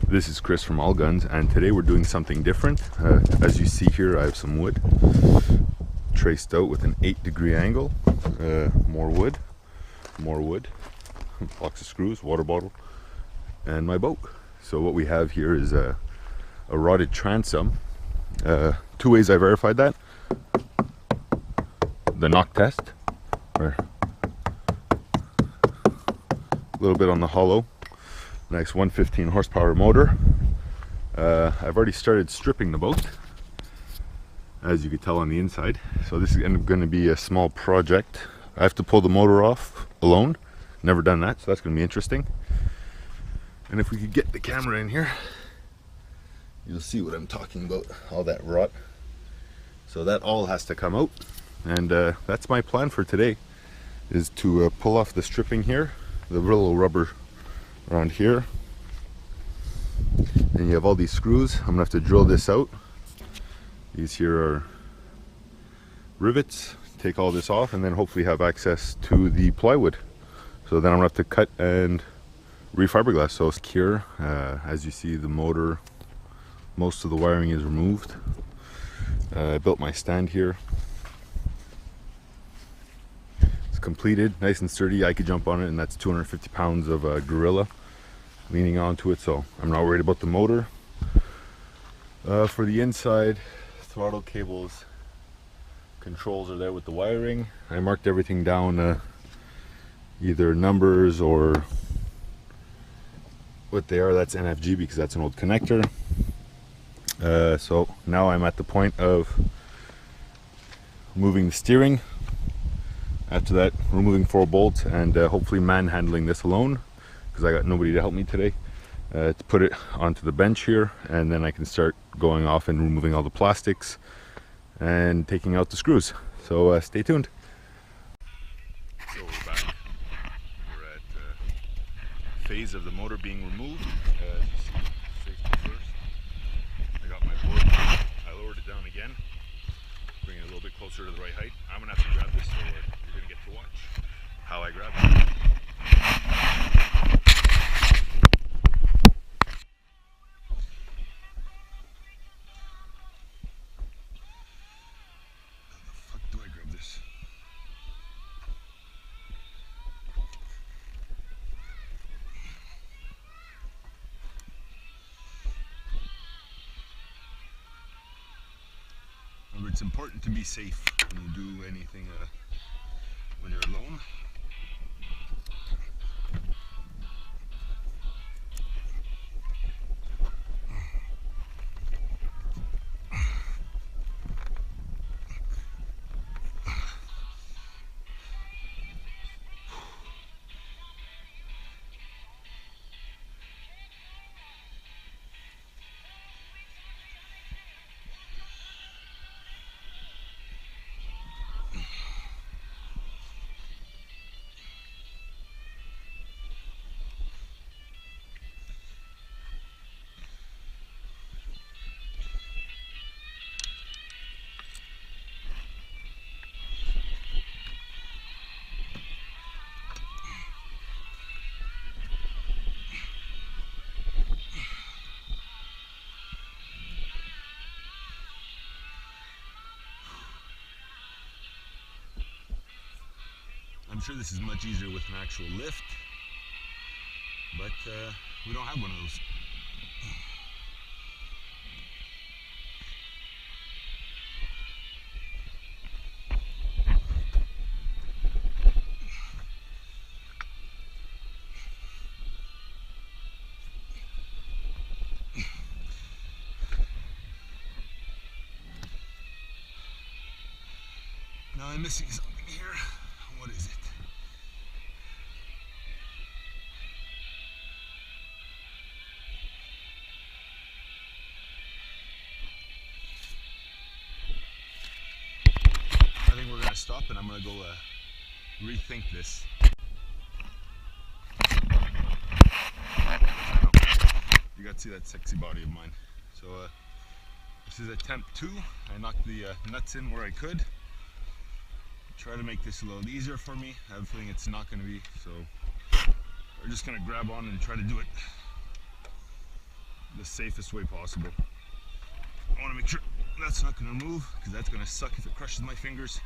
This is Chris from All Guns, and today we're doing something different. As you see here, I have some wood traced out with an 8-degree angle. More wood, box of screws, water bottle, and my boat. So what we have here is a rotted transom. Two ways I verified that. The knock test, where a little bit on the hollow. Nice 115 horsepower motor. I've already started stripping the boat, as you can tell on the inside. So this is going to be a small project. I have to pull the motor off alone. Never done that, so that's going to be interesting. And if we could get the camera in here, you'll see what I'm talking about, all that rot. So that all has to come out, and that's my plan for today, is to pull off the stripping here, the little rubber around here, and you have all these screws. I'm gonna have to drill this out. These here are rivets. Take all this off and then hopefully have access to the plywood. So then I'm gonna have to cut and refiberglass. So it's secure. As you see, the motor, most of the wiring is removed. I built my stand here. It's completed, nice and sturdy. I could jump on it, and that's 250 pounds of Gorilla leaning onto it, so I'm not worried about the motor. For the inside, throttle cables, controls are there with the wiring. I marked everything down, either numbers or what they are. That's NFG because that's an old connector. So now I'm at the point of moving the steering. After that, removing 4 bolts and hopefully manhandling this alone, because I got nobody to help me today, to put it onto the bench here, and then I can start going off and removing all the plastics and taking out the screws. So stay tuned. So we're back. We're at phase of the motor being removed. As you see, safety first. I got my board. I lowered it down again, bring it a little bit closer to the right height. I'm gonna have to grab this, so you're gonna get to watch how I grab it. It's important to be safe when you do anything when you're alone. I'm sure this is much easier with an actual lift, but we don't have one of those. Now I'm missing something here. What is it? I think we're going to stop and I'm going to go rethink this. You got to see that sexy body of mine. So this is attempt 2. I knocked the nuts in where I could. Try to make this a little easier for me. I have a feeling it's not going to be, so we're just going to grab on and try to do it. the safest way possible. I want to make sure that's not going to move, because that's going to suck if it crushes my fingers.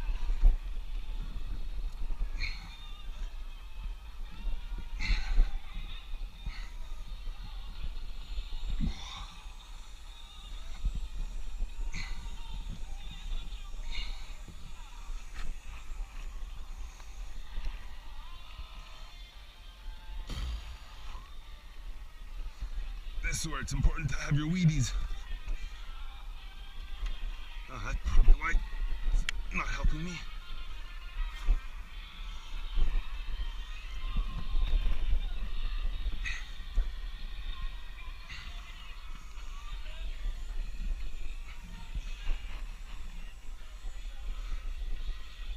This is where it's important to have your Wheaties. Oh, that's probably why it's not helping me.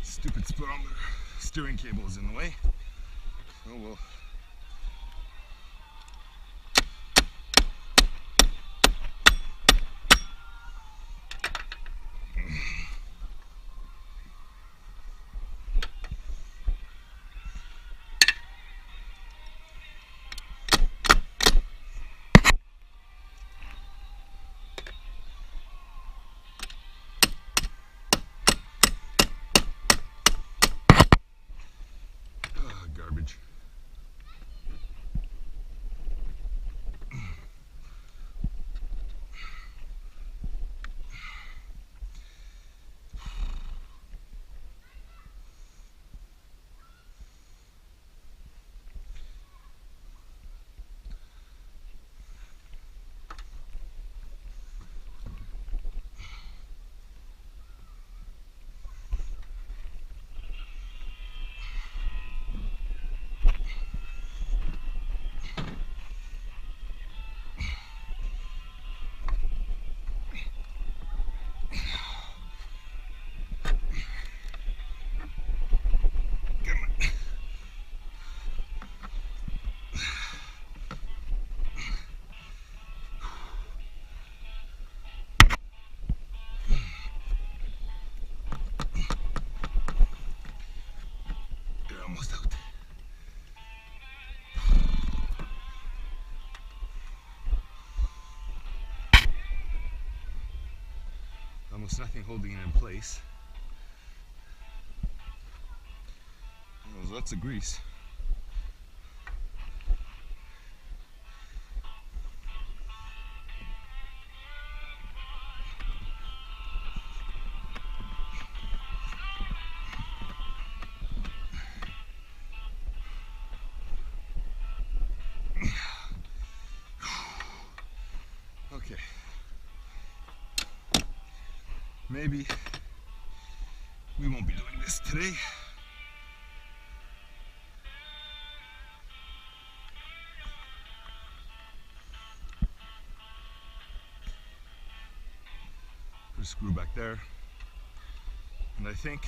Stupid speedometer steering cable is in the way. Oh well. Garbage. Almost out. Almost nothing holding it in place. There's lots of grease. Okay. Maybe we won't be doing this today. Put a screw back there. And I think